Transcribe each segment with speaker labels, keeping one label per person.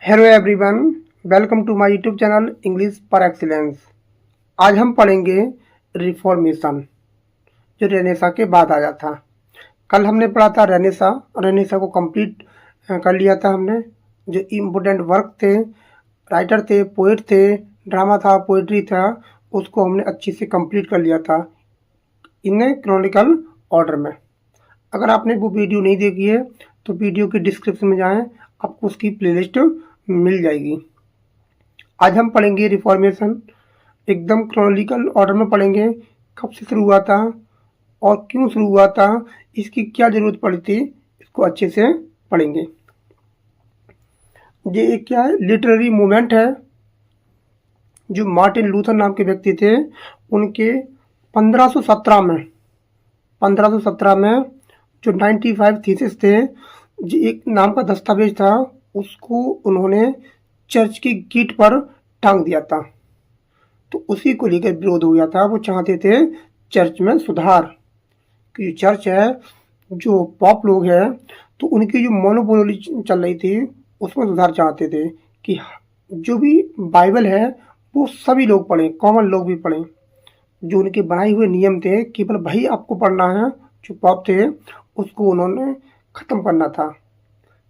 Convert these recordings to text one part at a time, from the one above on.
Speaker 1: Hello everyone, welcome to my YouTube channel English par excellence. आज हम पढ़ेंगे reformation जो रेनेसा के बाद आया था। कल हमने पढ़ा था रेनेसा को कंप्लीट कर लिया था हमने। जो इम्पोर्टेंट वर्क थे, राइटर थे, पोएट थे, ड्रामा था, पोइट्री था, उसको हमने अच्छे से कंप्लीट कर लिया था इन क्रॉनिकल ऑर्डर में। अगर आपने वो वीडियो नहीं देखी है तो वीडियो के डिस्क्रिप्शन में जाएं, आपको उसकी प्लेलिस्ट मिल जाएगी। आज हम पढ़ेंगे रिफॉर्मेशन, एकदम क्रोनोलॉजिकल ऑर्डर में पढ़ेंगे। कब से शुरू हुआ था और क्यों शुरू हुआ था, इसकी क्या ज़रूरत पड़ी थी, इसको अच्छे से पढ़ेंगे। ये एक क्या है, लिटरेरी मूवमेंट है जो मार्टिन लूथर नाम के व्यक्ति थे। उनके 1517 में जो 95 थीसिस थे, जो एक नाम का दस्तावेज था, उसको उन्होंने चर्च की गेट पर टांग दिया था। तो उसी को लेकर विरोध हो गया था। वो चाहते थे चर्च में सुधार, कि चर्च है, जो पॉप लोग हैं, तो उनकी जो मोनोपोली चल रही थी उसमें सुधार चाहते थे कि जो भी बाइबल है वो सभी लोग पढ़ें, कॉमन लोग भी पढ़ें। जो उनके बनाए हुए नियम थे केवल वही आपको पढ़ना है, जो पॉप थे उसको उन्होंने ख़त्म करना था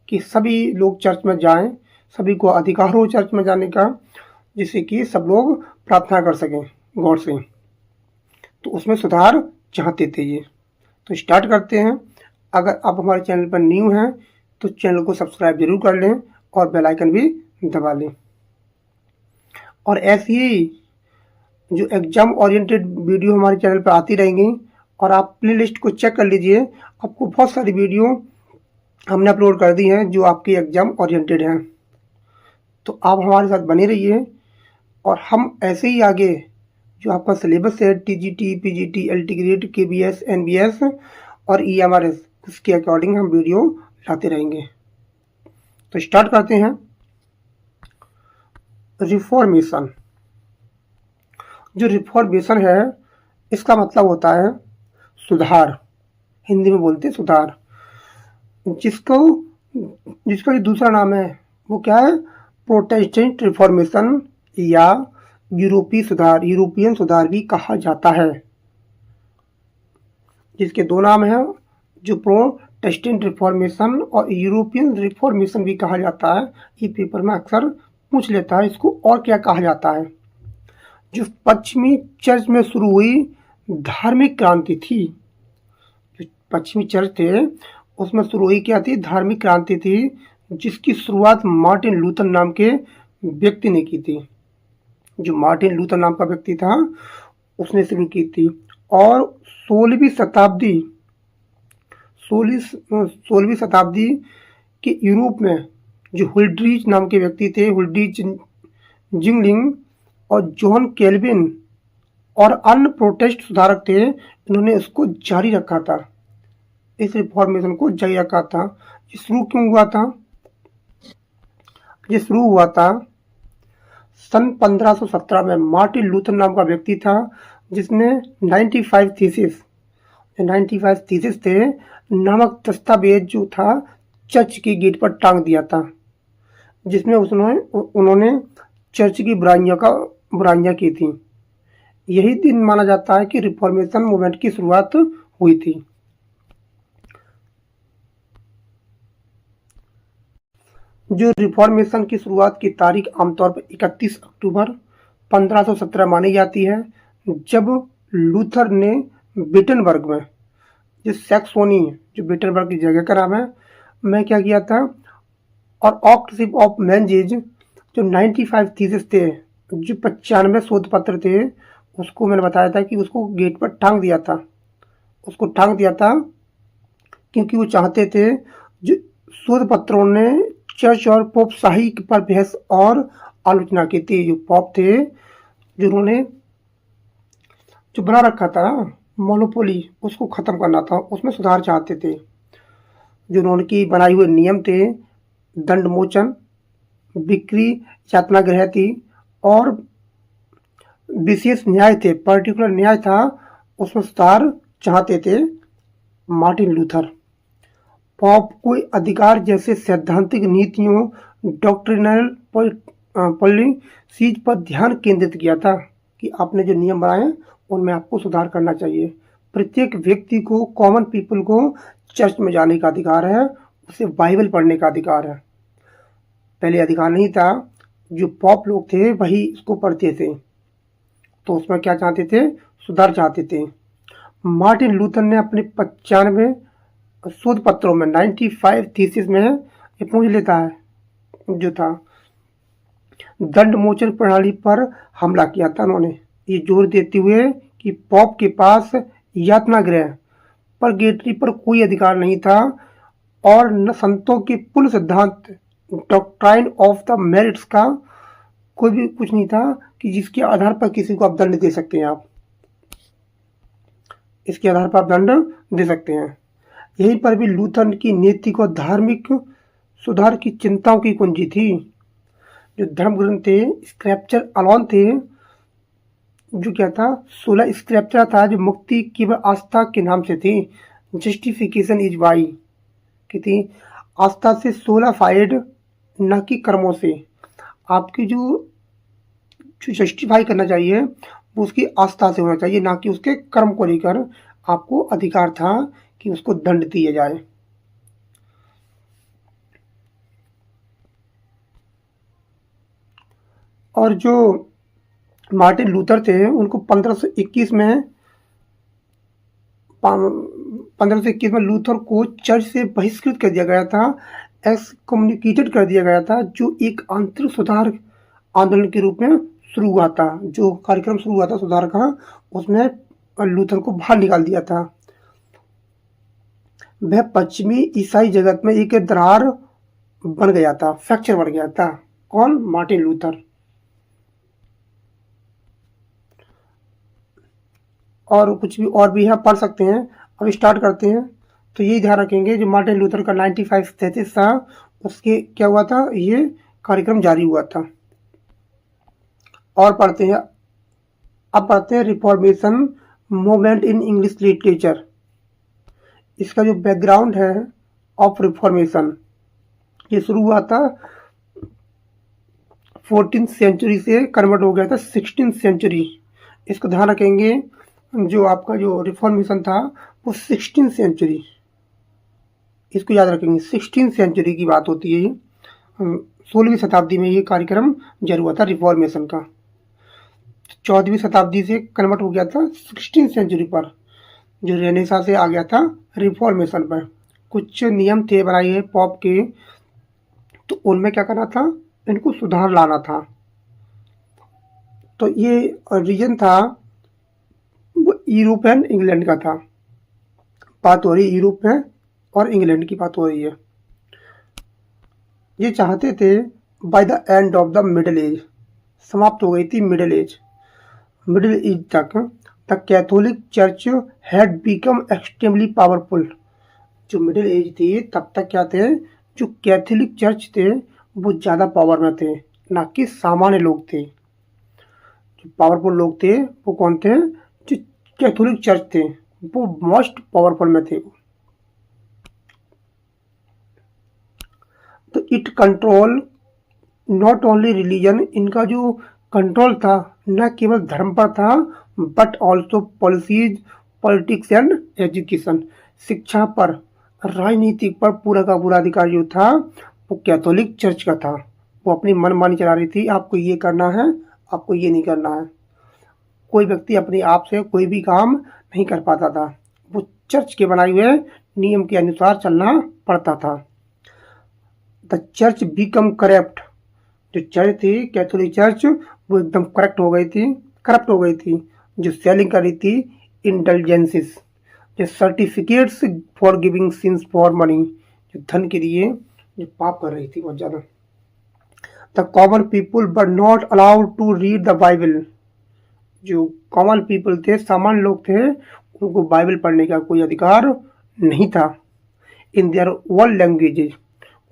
Speaker 1: कि सभी लोग चर्च में जाएं, सभी को अधिकार हो चर्च में जाने का, जिससे कि सब लोग प्रार्थना कर सकें गॉड से। तो उसमें सुधार चाहते थे ये। तो स्टार्ट करते हैं। अगर आप हमारे चैनल पर न्यू हैं तो चैनल को सब्सक्राइब जरूर कर लें और बेल आइकन भी दबा लें। और ऐसी ही जो एग्जाम ओरिएंटेड वीडियो हमारे चैनल पर आती रहेंगी, और आप प्लेलिस्ट को चेक कर लीजिए, आपको बहुत सारी वीडियो हमने अपलोड कर दी हैं जो आपकी एग्जाम ओरिएंटेड हैं। तो आप हमारे साथ बने रहिए और हम ऐसे ही आगे जो आपका सिलेबस है TGT, PGT, LT grade, KBS, NBS और ईएमआरएस, उसके अकॉर्डिंग हम वीडियो लाते रहेंगे। तो स्टार्ट करते हैं। रिफॉर्मेशन। जो रिफॉर्मेशन है इसका मतलब होता है सुधार, हिंदी में बोलते हैं सुधार। जिसका जो दूसरा नाम है वो क्या है, प्रोटेस्टेंट रिफॉर्मेशन या यूरोपियन सुधार भी कहा जाता है। जिसके दो नाम हैं, जो प्रोटेस्टेंट रिफॉर्मेशन और यूरोपियन रिफॉर्मेशन भी कहा जाता है। ये पेपर में अक्सर पूछ लेता है इसको और क्या कहा जाता है। जो पश्चिमी चर्च में शुरू हुई धार्मिक क्रांति थी, जो पश्चिमी चर्च थे उसमें शुरू हुई क्या थी, धार्मिक क्रांति थी, जिसकी शुरुआत मार्टिन लूथर नाम के व्यक्ति ने की थी। जो मार्टिन लूथर नाम का व्यक्ति था उसने शुरू की थी। और 16वीं शताब्दी के यूरोप में जो हुल्ड्रीच नाम के व्यक्ति थे, हुल्ड्रीच जिंगलिंग और जॉन कैल्विन और अन्य प्रोटेस्ट सुधारक थे, इन्होंने इसको जारी रखा था, इस रिफॉर्मेशन को जारी रखा था। ये शुरू क्यों हुआ था? ये शुरू हुआ था सन 1517 में। मार्टिन लूथर नाम का व्यक्ति था जिसने 95 थीसिस थे नामक दस्तावेज जो था चर्च की गेट पर टांग दिया था, जिसमें उन्होंने चर्च की बुराइयां की थी। यही दिन माना जाता है कि रिफॉर्मेशन मूवमेंट की शुरुआत हुई थी। जो रिफॉर्मेशन की शुरुआत की तारीख आमतौर पर 31 अक्टूबर 1517 मानी जाती है, जब लूथर ने विटनबर्ग में, जो सैक्सोनी, जो विटनबर्ग की जगह का नाम है, में क्या किया था, और ऑक्टशिप ऑफ मैनजेज, जो 95 थीसिस थे, जो 95 शोध पत्र थे, उसको मैंने बताया था कि उसको गेट पर टांग दिया था। उसको टांग दिया था क्योंकि वो चाहते थे, जो शोध पत्रों ने चर्च और पोप शाही पर बहस और आलोचना की थी। जो पॉप थे, जो उन्होंने जो बना रखा था मोनोपोली, उसको ख़त्म करना था, उसमें सुधार चाहते थे। जो उनकी बनाए हुए नियम थे, दंड मोचन, बिक्री, यातना गृह थी, और विशेष न्याय थे, पर्टिकुलर न्याय था, उसमें सुधार चाहते थे मार्टिन लूथर। पॉप को अधिकार जैसे सैद्धांतिक नीतियों, डॉक्ट्रिनल पॉलिसीज पर ध्यान केंद्रित किया था कि आपने जो नियम बनाए हैं उनमें आपको सुधार करना चाहिए। प्रत्येक व्यक्ति को, कॉमन पीपल को चर्च में जाने का अधिकार है, उसे बाइबल पढ़ने का अधिकार है। पहले अधिकार नहीं था, जो पॉप लोग थे वही इसको पढ़ते थे। तो उसमें क्या चाहते थे? सुधार चाहते थे। मार्टिन लूथर ने अपने 95 शोध पत्रों में 95 थीसिस में ये पूछ लेता है जो था दंड मोचन प्रणाली पर हमला किया था। उन्होंने ये जोर देते हुए कि पॉप के पास यातना गृह परगेटरी पर कोई अधिकार नहीं था और न संतों के पुल सिद्धांत डॉक्ट्राइन ऑफ द मेरिट्स का कोई भी कुछ नहीं था कि जिसके आधार पर किसी को आप दंड दे सकते हैं। आप इसके आधार पर आप दंड दे सकते हैं। यहीं पर भी लूथर की नैतिक और धार्मिक सुधार की चिंताओं की कुंजी थी। जो धर्म ग्रंथ थे, स्क्रिप्चर अलॉन थे, जो क्या था, 16 स्क्रिप्चर था जो मुक्ति केवल आस्था के नाम से थी। जस्टिफिकेशन इज बाई की थी, आस्था से 16 फाइड, न कि कर्मों से। आपकी जो जस्टिफाई करना चाहिए वो उसकी आस्था से होना चाहिए, ना कि उसके कर्म को लेकर आपको अधिकार था कि उसको दंड दिया जाए। और जो मार्टिन लूथर थे उनको 1521 में लूथर को चर्च से बहिष्कृत कर दिया गया था, एक्सकम्युनिकेटेड कर दिया गया था, जो एक आंतरिक सुधार आंदोलन के रूप में शुरू हुआ था। जो कार्यक्रम शुरू हुआ था सुधार का, उसमें लूथर को बाहर निकाल दिया था। वह पश्चिमी ईसाई जगत में एक दरार बन गया था, फ्रैक्चर बन गया था। कौन? Martin Luther. और कुछ भी और भी है, पढ़ सकते हैं। अब स्टार्ट करते हैं। तो ये ध्यान रखेंगे, जो मार्टिन लूथर का 95 थीसिस था उसके क्या हुआ था, ये कार्यक्रम जारी हुआ था। और पढ़ते हैं। अब पढ़ते हैं reformation movement in English literature. इसका जो बैकग्राउंड है ऑफ रिफॉर्मेशन, ये शुरू हुआ था 14th सेंचुरी से कन्वर्ट हो गया था 16th सेंचुरी। इसको ध्यान रखेंगे, जो आपका जो रिफॉर्मेशन था वो 16th सेंचुरी, इसको याद रखेंगे। 16th सेंचुरी की बात होती है। 16वीं शताब्दी में ये कार्यक्रम जारी हुआ था रिफॉर्मेशन का। 14वीं शताब्दी से कन्वर्ट हो गया था 16th सेंचुरी पर, जो रेनेसां से आ गया था रिफॉर्मेशन पर। कुछ नियम थे बनाए गए पॉप के, तो उनमें क्या करना था, इनको सुधार लाना था। तो ये रीजन था वो यूरोप एंड इंग्लैंड का था। बात हो रही यूरोप में और इंग्लैंड की बात हो रही है। ये चाहते थे by the end of the middle age, समाप्त हो गई थी मिडिल एज। मिडिल एज तक the Catholic church had become extremely powerful. जो मिडिल एज थी तब तक क्या थे, जो कैथोलिक चर्च थे वो ज़्यादा पावर में थे, ना कि सामान्य लोग थे। जो पावरफुल लोग थे वो कौन थे, जो कैथोलिक चर्च थे वो मोस्ट पावरफुल में थे। तो it control not only religion, इनका जो कंट्रोल था न केवल धर्म पर था but also policies, politics and education, शिक्षा पर, राजनीतिक पर पूरा का पूरा अधिकार जो था वो कैथोलिक चर्च का था। वो अपनी मनमानी चला रही थी, आपको ये करना है, आपको ये नहीं करना है। कोई व्यक्ति अपने आप से कोई भी काम नहीं कर पाता था, वो चर्च के बनाए हुए नियम के अनुसार चलना पड़ता था। द चर्च बिकम करप्ट, जो चर्च थी कैथोलिक चर्च वो एकदम करप्ट हो गई थी। जो सेलिंग कर रही थी इंडल्जेंसेस, जो certificates for giving since for money, जो धन के लिए जो पाप कर रही थी बहुत ज़्यादा। The common people were not allowed to read the Bible, जो कॉमन पीपल थे, सामान्य लोग थे, उनको बाइबल पढ़ने का कोई अधिकार नहीं था। इन देयर ओन लैंग्वेजेज,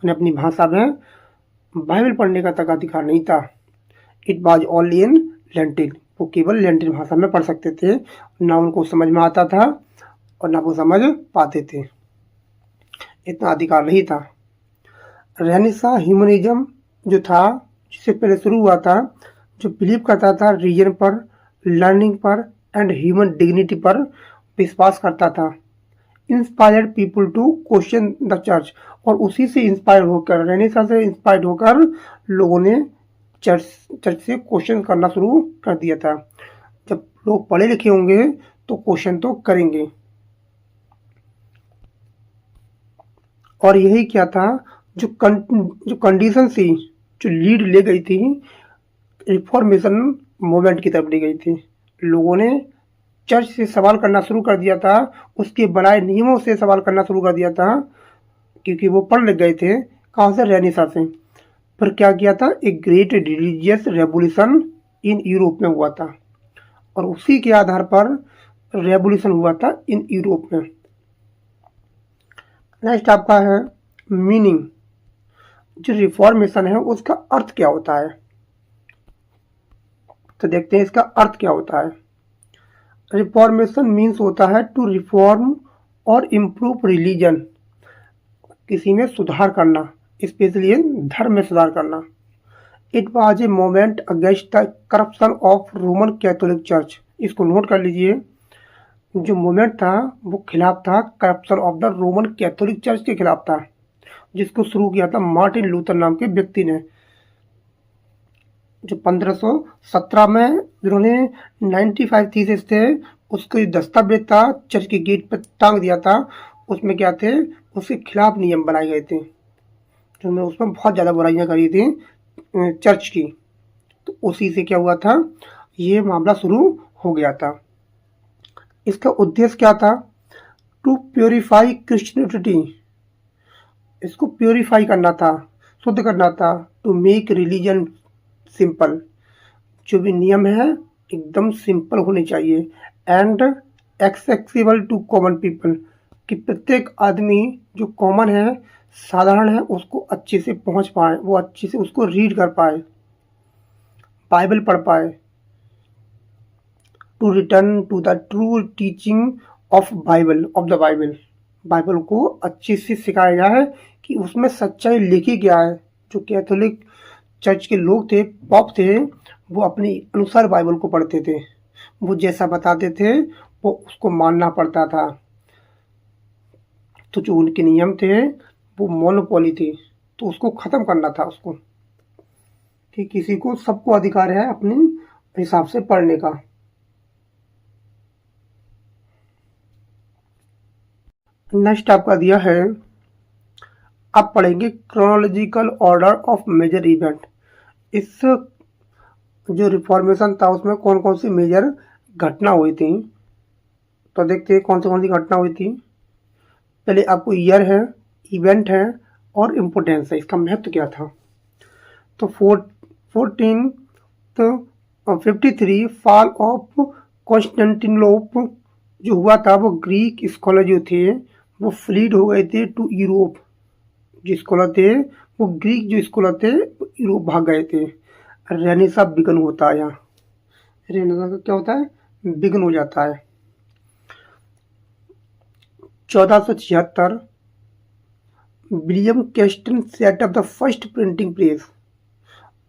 Speaker 1: उन्हें अपनी भाषा में बाइबल पढ़ने का तक अधिकार नहीं था। It was only in Latin, वो केवल लैटिन भाषा में पढ़ सकते थे, ना उनको समझ में आता था और ना वो समझ पाते थे। इतना अधिकार नहीं था। रेनेसां ह्यूमनिज्म जो था, जिससे पहले शुरू हुआ था, जो बिलीव करता था रीजन पर, लर्निंग पर एंड ह्यूमन डिग्निटी पर विश्वास करता था, inspired people to question the church. और उसी से इंस्पायर होकर, रेनेसां से इंस्पायर्ड होकर लोगों ने चर्च से क्वेश्चन करना शुरू कर दिया था। जब लोग पढ़े लिखे होंगे तो क्वेश्चन तो करेंगे। और यही क्या था, जो कंडीशन थी, जो लीड ले गई थी, रिफॉर्मेशन मूवमेंट की तरफ ले गई थी। लोगों ने चर्च से सवाल करना शुरू कर दिया था, उसके बनाए नियमों से सवाल करना शुरू कर दिया था, क्योंकि वो पढ़ लिख गए थे। कहाँ से? रेनेसां से। पर क्या किया था, एक great religious revolution in Europe में हुआ था, और उसी के आधार पर रेवोल्यूशन हुआ था इन यूरोप में। नेक्स्ट आपका है मीनिंग। जो रिफॉर्मेशन है उसका अर्थ क्या होता है, तो देखते हैं इसका अर्थ क्या होता है। रिफॉर्मेशन मीन्स होता है टू रिफॉर्म और इम्प्रूव रिलीजन, किसी में सुधार करना, स्पेशली धर्म में सुधार करना। It was a movement against the corruption of Roman Catholic church. इसको नोट कर लीजिए, जो मूवमेंट था वो खिलाफ था corruption of the Roman Catholic church के खिलाफ था, जिसको शुरू किया था मार्टिन लूथर नाम के व्यक्ति ने, जो 1517 में जिन्होंने 95 थीसिस थे, उसको जो दस्तावेज था चर्च के गेट पर टांग दिया था, उसमें क्या थे, उसके खिलाफ नियम बनाए गए थे, जिनमें उसमें बहुत ज़्यादा बुराइयां करी थी चर्च की। तो उसी से क्या हुआ था, ये मामला शुरू हो गया था। इसका उद्देश्य क्या था, टू प्योरीफाई क्रिश्चियनिटी, इसको प्योरीफाई करना था, शुद्ध करना था, टू मेक रिलीजन सिंपल, जो भी नियम है एकदम सिंपल होने चाहिए, and accessible to common people, कि प्रत्येक आदमी जो कॉमन है, साधारण है, उसको अच्छे से पहुंच पाए, वो अच्छे से उसको रीड कर पाए, बाइबल पढ़ पाए। To return to the true teaching of the Bible, Bible को अच्छे से सिखाया गया है कि उसमें सच्चाई लिखी क्या है। जो कैथोलिक चर्च के लोग थे, पॉप थे, वो अपने अनुसार बाइबल को पढ़ते थे, वो जैसा बताते थे वो उसको मानना पड़ता था। तो जो उनके नियम थे वो मोनोपोली थी, तो उसको ख़त्म करना था उसको, कि किसी को, सबको अधिकार है अपने हिसाब से पढ़ने का। नेक्स्ट आपका दिया है, आप पढ़ेंगे chronological order of major event. इस जो रिफॉर्मेशन था उसमें कौन कौन सी मेजर घटना हुई थी, तो देखते हैं कौन सी घटना हुई थी। पहले आपको ईयर है, इवेंट है और इम्पोर्टेंस है, इसका महत्व क्या था। तो 1453 फॉल ऑफ कॉन्स्टेंटिनोपल जो हुआ था, वो ग्रीक स्कॉलर जो थे वो फ्लीड हो गए थे टू यूरोप। जो स्कॉलर थे, वो ग्रीक जो स्कॉलर थे वो यूरोप भाग गए थे। रेनेसां बिगन होता है, यहाँ रेनेसां का क्या होता है, बिगन हो जाता है। 1476 William Caxton set up the first printing press.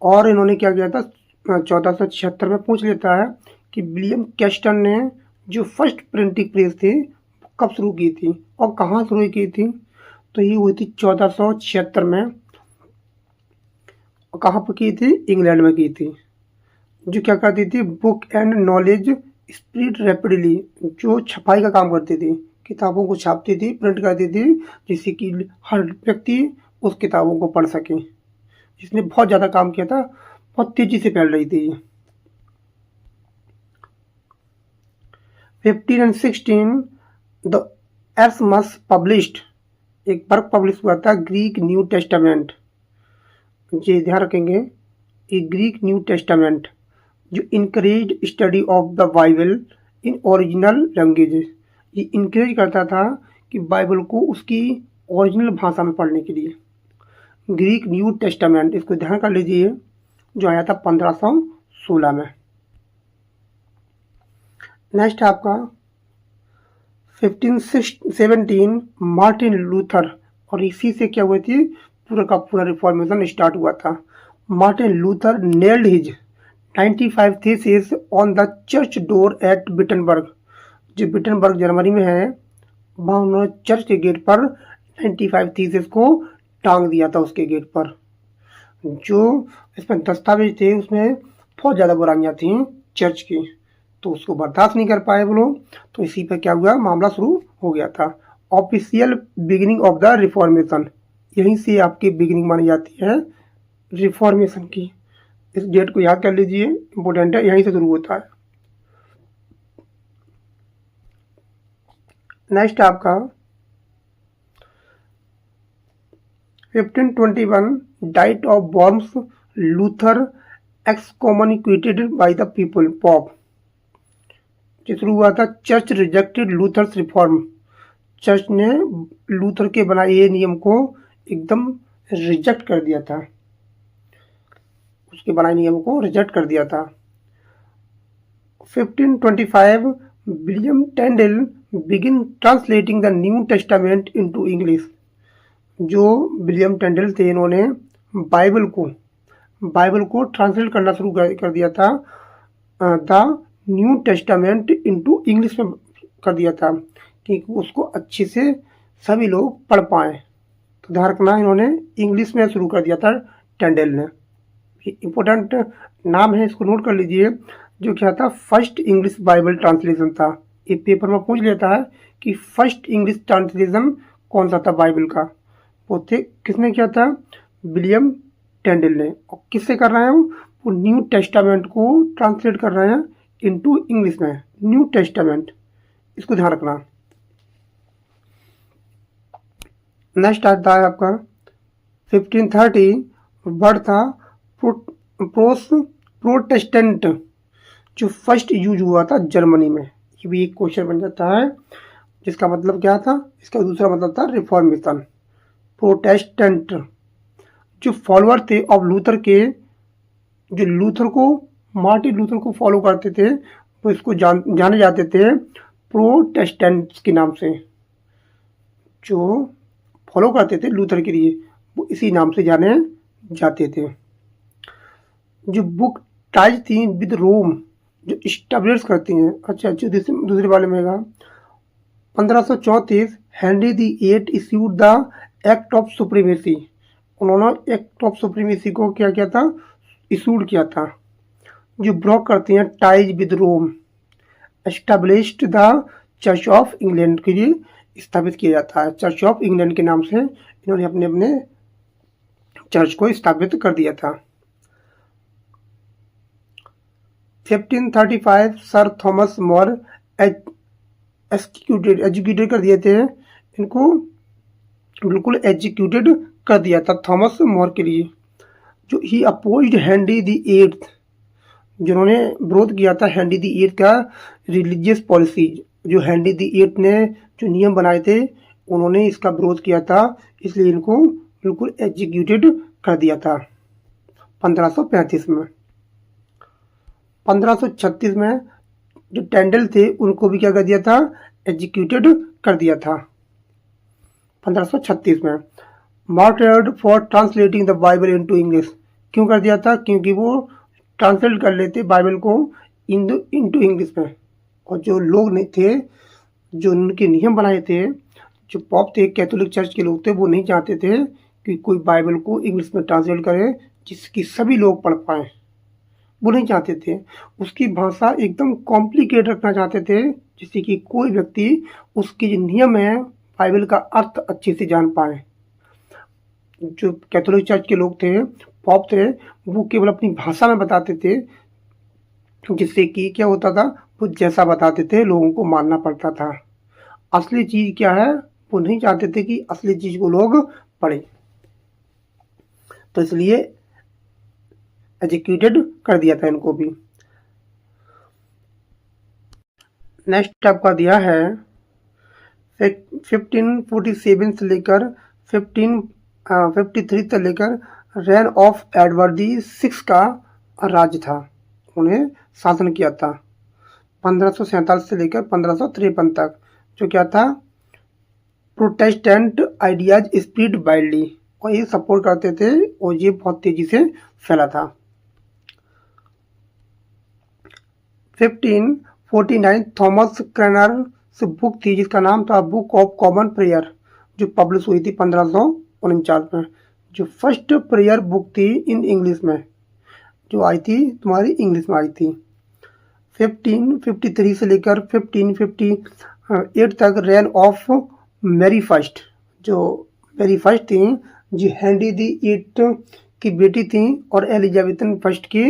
Speaker 1: और इन्होंने क्या किया था, 1476 में पूछ लेता है कि विलियम कैस्टन ने जो फर्स्ट प्रिंटिंग प्रेस थी कब शुरू की थी और कहाँ शुरू की थी, तो ये हुई थी 1476 में। और कहाँ पर की थी, इंग्लैंड में की थी। जो क्या करती थी, book and knowledge spread rapidly, जो छपाई का काम करती थी, किताबों को छापती थी, प्रिंट करती थी, जिससे कि हर व्यक्ति उस किताबों को पढ़ सके। जिसने बहुत ज़्यादा काम किया था, बहुत तेजी से फैल रही थी। 15 and 16 द एरसमस पब्लिश्ड, एक वर्क पब्लिश हुआ था, ग्रीक न्यू टेस्टामेंट। ये ध्यान रखेंगे, ये ग्रीक न्यू टेस्टामेंट जो encourage study of the Bible in original languages, ये इनकरेज करता था कि बाइबल को उसकी ओरिजिनल भाषा में पढ़ने के लिए। ग्रीक न्यू टेस्टामेंट, इसको ध्यान कर लीजिए, जो आया था 1516 में। नेक्स्ट आपका 1517 मार्टिन लूथर और इसी से क्या हुआ थी, पूरा का पूरा रिफॉर्मेशन स्टार्ट हुआ था। Martin Luther nailed his 95 thesis on the church door eight Wittenberg, जो विटनबर्ग जर्मनी में है, वहाँ उन्होंने चर्च के गेट पर 95 थीसिस को टांग दिया था उसके गेट पर। जो इसमें दस्तावेज थे उसमें बहुत ज़्यादा बुराइयाँ थी चर्च की, तो उसको बर्दाश्त नहीं कर पाए वो लोग, तो इसी पर क्या हुआ, मामला शुरू हो गया था। Official beginning of the reformation, यहीं से आपकी बिगिनिंग मानी जाती है रिफॉर्मेशन की। इस डेट को याद कर लीजिए, इंपॉर्टेंट है, यहीं से शुरू होता है। नेक्स्ट आपका 1521 Diet of Worms, Luther excommunicated by the people, pope, जो शुरू हुआ था church rejected Luther's reform, church ने लूथर के बनाए ये नियम को एकदम रिजेक्ट कर दिया था, उसके बनाए नियम को रिजेक्ट कर दिया था। 1525 William Tyndale begin translating the New Testament into English, जो विलियम टेंडल थे इन्होंने बाइबल को ट्रांसलेट करना शुरू कर दिया था, the New Testament into English में कर दिया था कि उसको अच्छे से सभी लोग पढ़ पाएँ। तो ध्यान रखना, इन्होंने इंग्लिश में शुरू कर दिया था टेंडल ने। इम्पोर्टेंट नाम है, इसको नोट कर लीजिए। जो क्या था, फर्स्ट इंग्लिश बाइबल ट्रांसलेशन था। ये पेपर में पूछ लेता है कि फर्स्ट इंग्लिश ट्रांसलेशन कौन सा था बाइबल का, वो थे किसने किया था, विलियम टेंडल ने। और किससे कर रहे हैं वो न्यू टेस्टामेंट को ट्रांसलेट कर रहे हैं इनटू इंग्लिश में, न्यू टेस्टामेंट, इसको ध्यान रखना। नेक्स्ट आता है आपका 1530 वर्ड था प्रोटेस्टेंट, जो फर्स्ट यूज हुआ था जर्मनी में। ये भी एक क्वेश्चन बन जाता है, जिसका मतलब क्या था, इसका दूसरा मतलब था रिफॉर्मेशन। प्रोटेस्टेंट जो फॉलोअर थे ऑफ लूथर के, जो लूथर को, मार्टिन लूथर को फॉलो करते थे, वो इसको जाने जाते थे प्रोटेस्टेंट्स के नाम से। जो फॉलो करते थे लूथर के लिए, वो इसी नाम से जाने जाते थे। जो बुक टाइज थी विद रोम, जो स्टैब्लिश करती हैं, अच्छा जो दूसरे वाले में है 1534 Henry the eighth issued the act of supremacy, उन्होंने एक्ट ऑफ सुप्रीमेसी को क्या किया था, इशूड किया था। जो ब्रॉक करती हैं ties with Rome, established the church of England के लिए स्थापित किया जाता है। चर्च ऑफ इंग्लैंड के नाम से इन्होंने अपने अपने चर्च को स्थापित कर दिया था। 1535 सर थॉमस मोर एग्जीक्यूटेड कर दिए थे, इनको बिल्कुल एग्जीक्यूटेड कर दिया था थॉमस मोर के लिए। जो ही अपोज्ड हेनरी द एट्थ, जिन्होंने विरोध किया था हेनरी द एट्थ का रिलीजियस पॉलिसी, जो हेनरी द एट्थ ने जो नियम बनाए थे उन्होंने इसका विरोध किया था, इसलिए इनको बिल्कुल एग्जीक्यूटेड कर दिया था 1535 में। 1536 में जो टेंडल थे उनको भी क्या कर दिया था, एग्जीक्यूटेड कर दिया था 1536 में। Martyred for translating the Bible into English, क्यों कर दिया था, क्योंकि वो ट्रांसलेट कर लेते बाइबल को इनटू इंग्लिश में। और जो लोग नहीं थे, जो उनके नियम बनाए थे, जो पॉप थे, कैथोलिक चर्च के लोग थे, वो नहीं चाहते थे कि कोई बाइबल को इंग्लिश में ट्रांसलेट करे जिसकी सभी लोग पढ़ पाएँ, वो नहीं चाहते थे। उसकी भाषा एकदम कॉम्प्लिकेट रखना चाहते थे, जिससे कि कोई व्यक्ति उसके जो नियम है बाइबल का अर्थ अच्छे से जान पाए। जो कैथोलिक चर्च के लोग थे, पॉप थे, वो केवल अपनी भाषा में बताते थे, जिससे कि क्या होता था, वो जैसा बताते थे लोगों को मानना पड़ता था। असली चीज़ क्या है, वो नहीं चाहते थे कि असली चीज़ को लोग पढ़ें, तो इसलिए एग्जीक्यूटेड कर दिया था इनको भी। नेक्स्ट आपका दिया है 1547 से लेकर 1553 से लेकर रेन ऑफ एडवर्ड सिक्स का राज्य था, उन्हें शासन किया था 1547 से लेकर 1553 तक। जो क्या था, प्रोटेस्टेंट आइडियाज स्प्रेड वाइडली, और ये सपोर्ट करते थे और ये बहुत तेजी से फैला था। 1549 थॉमस क्रैनर से बुक थी जिसका नाम था बुक ऑफ कॉमन प्रेयर, जो पब्लिश हुई थी 1549 में, जो फर्स्ट प्रेयर बुक थी इन इंग्लिश में, जो आई थी तुम्हारी इंग्लिश में आई थी। 1553 से लेकर 1558 तक रेन ऑफ मैरी फर्स्ट, जो मैरी फर्स्ट थी जी हेनरी दी एट की बेटी थी और एलिजाबेथन फर्स्ट की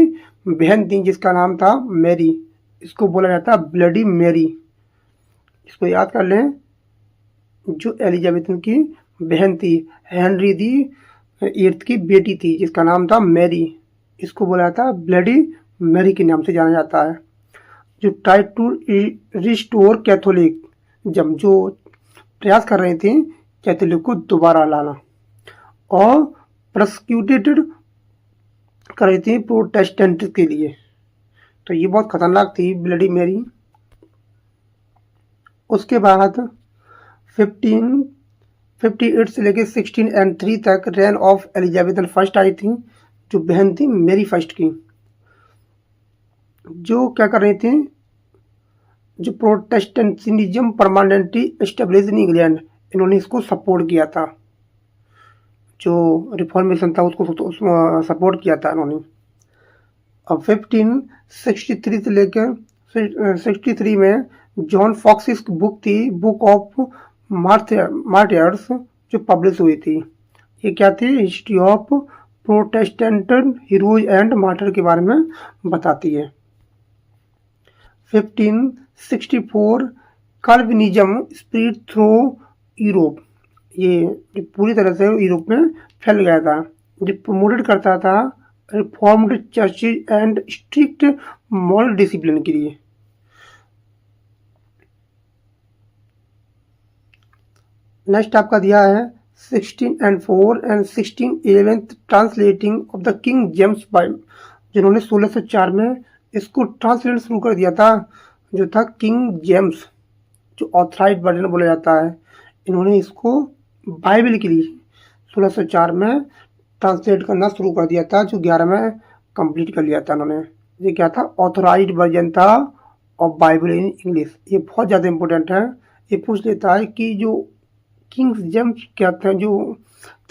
Speaker 1: बहन थी जिसका नाम था मैरी। इसको बोला जाता है ब्लडी मैरी, इसको याद कर लें। जो एलिजाबेथन की बहन थी, हेनरी दी एट्थ की बेटी थी जिसका नाम था मैरी, इसको बोला जाता है ब्लडी मैरी के नाम से जाना जाता है। जो ट्राई टू रिस्टोर कैथोलिक, जब जो प्रयास कर रही थी कैथोलिक को दोबारा लाना, और प्रोसिक्यूटेड कर रही थी प्रोटेस्टेंट के लिए, तो ये बहुत खतरनाक थी ब्लडी मैरी। उसके बाद 1558 से लेकर 1603 तक रेन ऑफ एलिजाबेथन फर्स्ट आई थी, जो बहन थी मैरी फर्स्ट की, जो क्या कर रही थी, जो Protestantism permanently establish in England, इन्होंने इसको सपोर्ट किया था, जो रिफॉर्मेशन था उसको सपोर्ट किया था इन्होंने। अब 1563 से लेकर 63 में जॉन फॉक्सिस की बुक थी बुक ऑफ मार्टियर्स, जो पब्लिश हुई थी। ये क्या थी, history of Protestant heroes and martyr के बारे में बताती है। 1564 कैल्विनिज्म स्प्रेड थ्रू यूरोप, ये पूरी तरह से यूरोप में फैल गया था, जो प्रमोटेड करता था reformed churches and strict moral discipline के लिए। नेक्स्ट आपका दिया है 1604 and 1611 translating of the king James Bible, जिन्होंने 1604 में इसको ट्रांसलेट शुरू कर दिया था, जो था किंग जेम्स, जो ऑथराइज्ड वर्जन बोला जाता है। इन्होंने इसको बाइबल के लिए 1604 में ट्रांसलेट करना शुरू कर दिया था, जो 11 में कंप्लीट कर लिया था इन्होंने। ये क्या था, ऑथराइज्ड वर्जन था ऑफ बाइबल इन इंग्लिश। ये बहुत ज़्यादा इंपॉर्टेंट है, ये पूछ लेता है कि जो किंग्स जेम्स क्या था, जो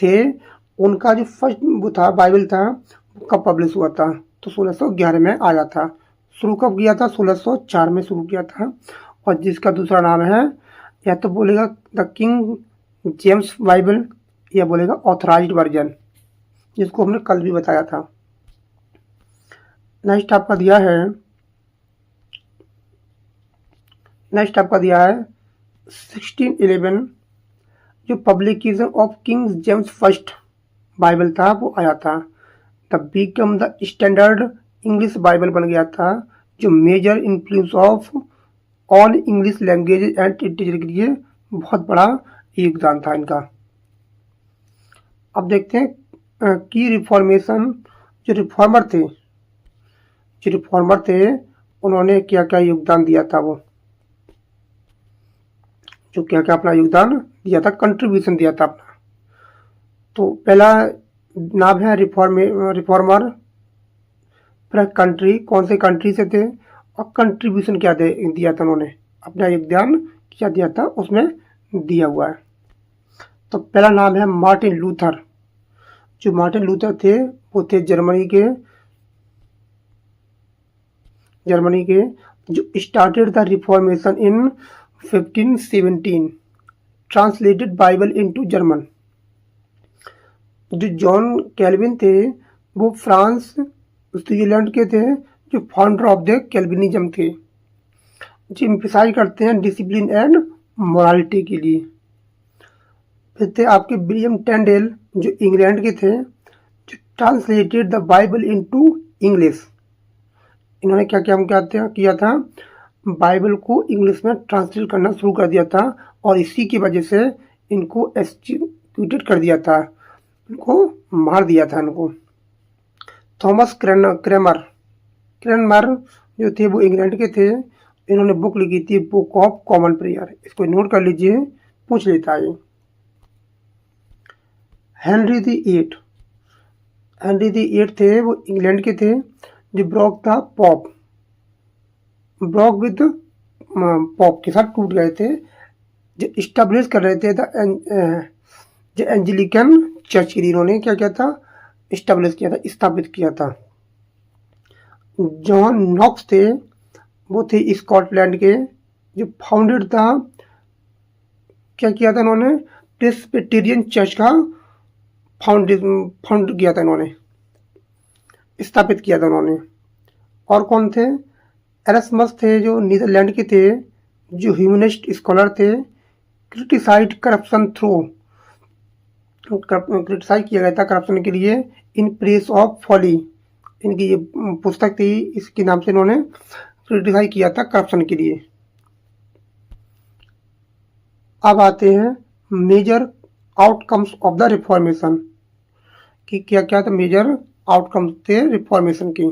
Speaker 1: थे उनका जो फर्स्ट वो था बाइबल था, कब पब्लिश हुआ था, तो 1611 में आया था। शुरू कब किया था, 1604 में शुरू किया था। और जिसका दूसरा नाम है, या तो बोलेगा द किंग जेम्स बाइबल, या बोलेगा ऑथराइज्ड वर्जन, जिसको हमने कल भी बताया था। नेक्स्ट आपका दिया है 1611, जो publication of King James first Bible था वो आया था। The become the standard English Bible बन गया था, जो major influence of all English language and literature के लिए बहुत बड़ा योगदान था इनका। अब देखते हैं की रिफॉर्मेशन, जो रिफॉर्मर थे उन्होंने क्या क्या योगदान दिया था, वो जो क्या क्या अपना योगदान दिया था, कंट्रीब्यूशन दिया था अपना। तो पहला नाम है रिफॉर्मर, फिर कंट्री, कौन से कंट्री से थे, और कंट्रीब्यूशन क्या दिया था उन्होंने, अपना योगदान क्या दिया था उसमें दिया हुआ है। तो पहला नाम है मार्टिन लूथर। जो मार्टिन लूथर थे वो थे जर्मनी के, जो started the reformation in 1517, translated Bible into German. जो जॉन कैल्विन थे वो फ्रांस स्विट्जरलैंड के थे, जो फाउंडर ऑफ द कैल्विनिज्म थे, जो एम्फसाइज करते हैं डिसिप्लिन एंड मोरालिटी के लिए। फिर थे आपके विलियम टेंडेल, जो इंग्लैंड के थे, जो translated the Bible into English. इन्होंने क्या किया था, बाइबल को इंग्लिश में ट्रांसलेट करना शुरू कर दिया था, और इसी की वजह से इनको एक्सक्यूटेड कर दिया था, इनको मार दिया था इनको। थॉमस क्रैनमर जो थे वो इंग्लैंड के थे, इन्होंने बुक लिखी थी बुक ऑफ कॉमन प्रेयर। इसको नोट कर लीजिए, पूछ लेता है। Henry the eighth Henry the eighth थे, वो इंग्लैंड के थे, जो ब्रॉक था पॉप, ब्रॉक विद पॉप के साथ टूट गए थे, जो इस्टेब्लिश कर रहे थे जो एंजेलिकन चर्च के लिए इन्होंने क्या किया था, इस्टेब्लिश किया था, स्थापित किया था। जॉन नॉक्स थे, वो थे स्कॉटलैंड के, जो फाउंडेड था, क्या किया था इन्होंने, प्रेस्बिटेरियन चर्च का फाउंड किया था इन्होंने, स्थापित किया था उन्होंने। और कौन थे, एरस्मस थे, जो नीदरलैंड के थे, जो ह्यूमनिस्ट स्कॉलर थे, क्रिटिसाइड करप्शन थ्रू, क्रिटिसाइज किया गया था करप्शन के लिए, इन प्रेस ऑफ फॉली, इनकी ये पुस्तक थी, इसके नाम से इन्होंने क्रिटिसाइज किया था करप्शन के लिए। अब आते हैं major outcomes of the reformation, कि क्या क्या था मेजर आउटकम्स थे रिफॉर्मेशन की।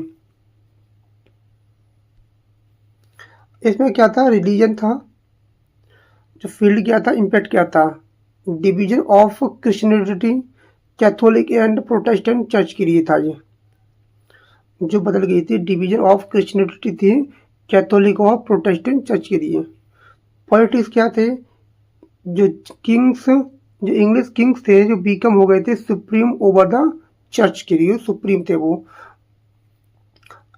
Speaker 1: इसमें क्या था, रिलीजन था, जो फील्ड क्या था, इम्पैक्ट क्या था, division of Christianity, Catholic and Protestant church के लिए था, ये जो बदल गई थी, डिवीजन ऑफ क्रिश्चियनिटी थी, कैथोलिक और प्रोटेस्टेंट चर्च के लिए। पॉलिटिक्स क्या थे, जो किंग्स, जो इंग्लिश किंग्स थे, जो बीकम हो गए थे सुप्रीम ओवर द चर्च के लिए, सुप्रीम थे वो।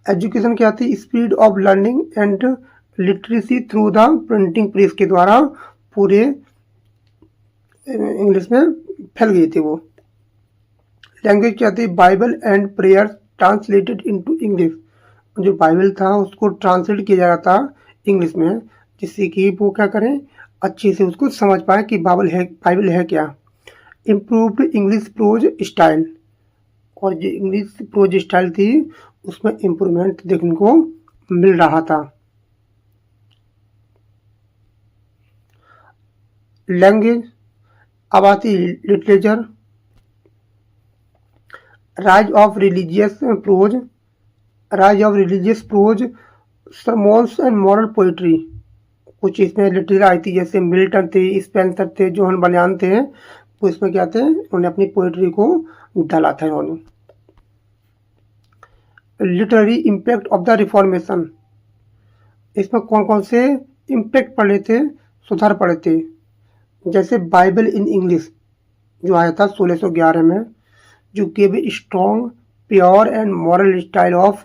Speaker 1: एजुकेशन क्या थी, speed of learning and literacy through the printing press के द्वारा पूरे इंग्लिश में फैल गई थी वो। लैंग्वेज क्या थी, Bible and prayer translated into English, जो बाइबल था उसको ट्रांसलेट किया जा रहा था इंग्लिश में, जिससे कि वो क्या करें, अच्छे से उसको समझ पाए कि बाइबल है क्या। इम्प्रूव्ड इंग्लिश प्रोज स्टाइल, और जो इंग्लिश प्रोज स्टाइल थी उसमें इम्प्रूवमेंट देखने को मिल रहा था। लैंग्वेज, अब आती literature, rise of religious prose, sermons and moral poetry, कुछ इसमें लिटरेचर आई थी, जैसे मिल्टन थे, स्पेंसर थे, जोहन बलियान थे, वो इसमें क्या थे, उन्होंने अपनी पोइट्री को डाला था इन्होंने। Literary impact of the reformation, इसमें कौन कौन से इम्पैक्ट पड़े थे, सुधार पड़े थे, जैसे बाइबल इन इंग्लिश जो आया था 1611 में, जो give a strong pure and moral style of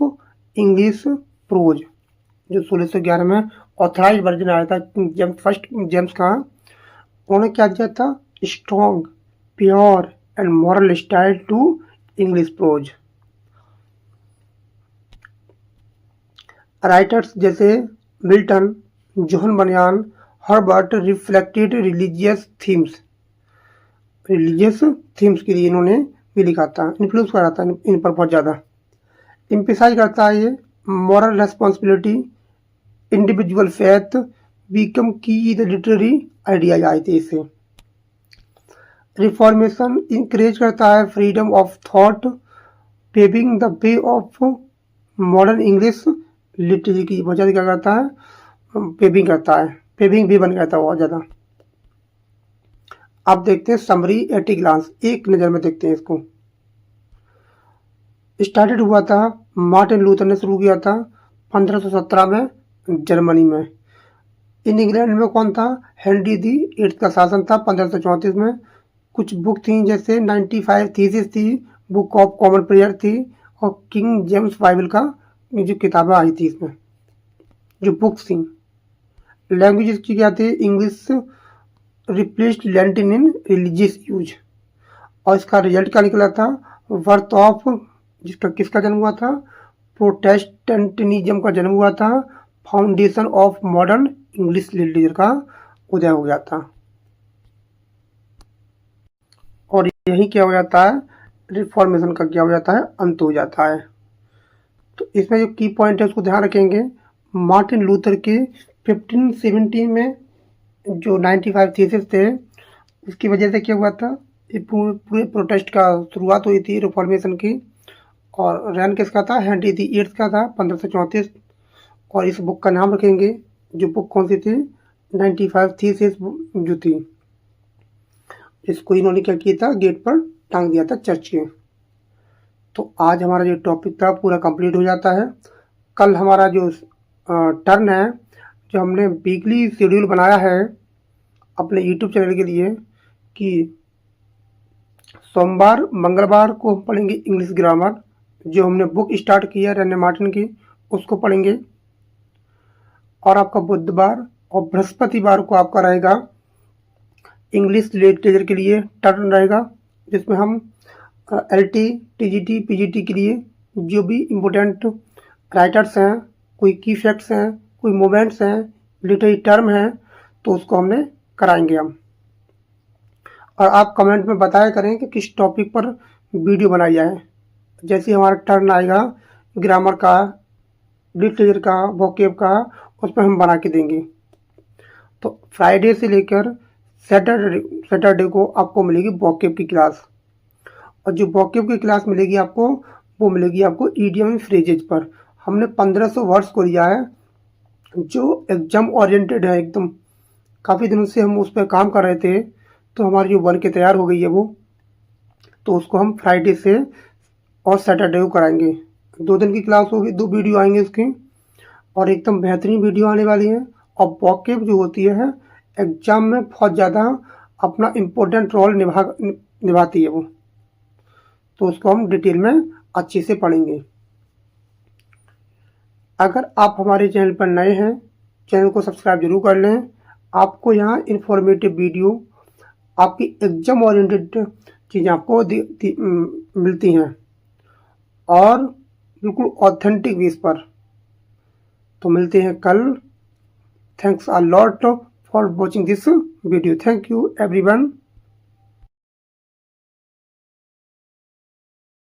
Speaker 1: English pros, जो 1611 में ऑथराइज वर्जन आया था फर्स्ट जेम्स का, उन्होंने क्या दिया था, strong pure and moral style to English prose. Writers जैसे Milton, John Bunyan, Herbert reflected religious themes के लिए इन्होंने भी लिखा था, इन्फ्लुएंस करा था इन पर बहुत ज़्यादा। एम्फसाइज करता है ये moral responsibility, individual faith become की द लिटरेरी आइडियाज आए थे इससे। रिफॉर्मेशन इंकरेज करता है freedom of thought, paving the way of modern English literary की बहुत ज़्यादा क्या करता है, पेविंग भी बन गया था बहुत ज़्यादा। अब देखते हैं समरी एट ए ग्लांस, एक नज़र में देखते हैं इसको। स्टार्टेड हुआ था, मार्टिन लूथर ने शुरू किया था 1517 में जर्मनी में। इन इंग्लैंड में कौन था, हेनरी दी एट्थ का शासन था 1534 में। कुछ बुक थी, जैसे 95 थीसिस थी, बुक ऑफ कॉमन प्रेयर थी, और किंग जेम्स बाइबल का जो किताबें आई थी इसमें, जो बुक्स थी। लैंग्वेज इसकी क्या थी, इंग्लिश रिप्लेस्ड लैटिन इन रिलीजियस यूज, और इसका रिजल्ट क्या निकला था, वर्थ ऑफ, जिसका किसका जन्म हुआ था, प्रोटेस्टेंटिज्म का जन्म हुआ था, foundation of modern English literature का उदय हो गया था। और यही क्या हो जाता है, रिफॉर्मेशन का क्या हो जाता है, अंत हो जाता है। तो इसमें जो की पॉइंट है उसको ध्यान रखेंगे। मार्टिन लूथर के 1517 में जो 95 थीसिस थे, उसकी वजह से क्या हुआ था, ये पूरे प्रोटेस्ट का शुरुआत हुई थी रिफॉर्मेशन की। और रैन किसका था, हेनरी दी एट्थ का था 1534। और इस बुक का नाम रखेंगे, जो बुक कौन सी थी, 95 थीसिस जो थी, इसको इन्होंने क्या किया था, गेट पर टांग दिया था चर्च के। तो आज हमारा जो टॉपिक था पूरा कंप्लीट हो जाता है। कल हमारा जो टर्न है, जो हमने वीकली शेड्यूल बनाया है अपने यूट्यूब चैनल के लिए, कि सोमवार मंगलवार को हम पढ़ेंगे इंग्लिश ग्रामर, जो हमने बुक स्टार्ट की है रेने मार्टिन की, उसको पढ़ेंगे। और आपका बुधवार और बृहस्पतिवार को आपका रहेगा इंग्लिश लिटरेचर के लिए टर्न रहेगा, जिसमें हम LT, TGT, PGT के लिए जो भी इम्पोर्टेंट राइटर्स हैं, कोई की फैक्ट्स हैं, कोई मोमेंट्स हैं, लिटरेरी टर्म हैं, तो उसको हमने कराएंगे हम। और आप कमेंट में बताया करें कि किस टॉपिक पर वीडियो बनाई जाए। जैसे हमारा टर्न आएगा ग्रामर का, लिटरेचर का, वोकेब का, उस पर हम बना के देंगे। तो फ्राइडे से लेकर सैटरडे को आपको मिलेगी वोकेब की क्लास। और जो वोकेब की क्लास मिलेगी आपको, वो मिलेगी आपको ईडियम फ्रेजेज पर। हमने 1500 वर्ड्स को लिया है, जो एग्जाम ओरिएंटेड है एकदम। काफ़ी दिनों से हम उस पर काम कर रहे थे, तो हमारी जो बन के तैयार हो गई है वो, तो उसको हम फ्राइडे से और सैटरडे को कराएंगे। 2 दिन की क्लास होगी, 2 वीडियो आएंगे उसकी, और एकदम बेहतरीन वीडियो आने वाली है। और वोकेब जो होती है एग्जाम में बहुत ज़्यादा अपना इम्पोर्टेंट रोल निभाती है वो, तो उसको हम डिटेल में अच्छे से पढ़ेंगे। अगर आप हमारे चैनल पर नए हैं, चैनल को सब्सक्राइब जरूर कर लें। आपको यहाँ इन्फॉर्मेटिव वीडियो, आपकी एग्जाम ओरिएंटेड चीज़ें आपको मिलती हैं, और बिल्कुल ऑथेंटिक बेस पर। तो मिलते हैं कल। Thanks a lot for watching this video. Thank you everyone.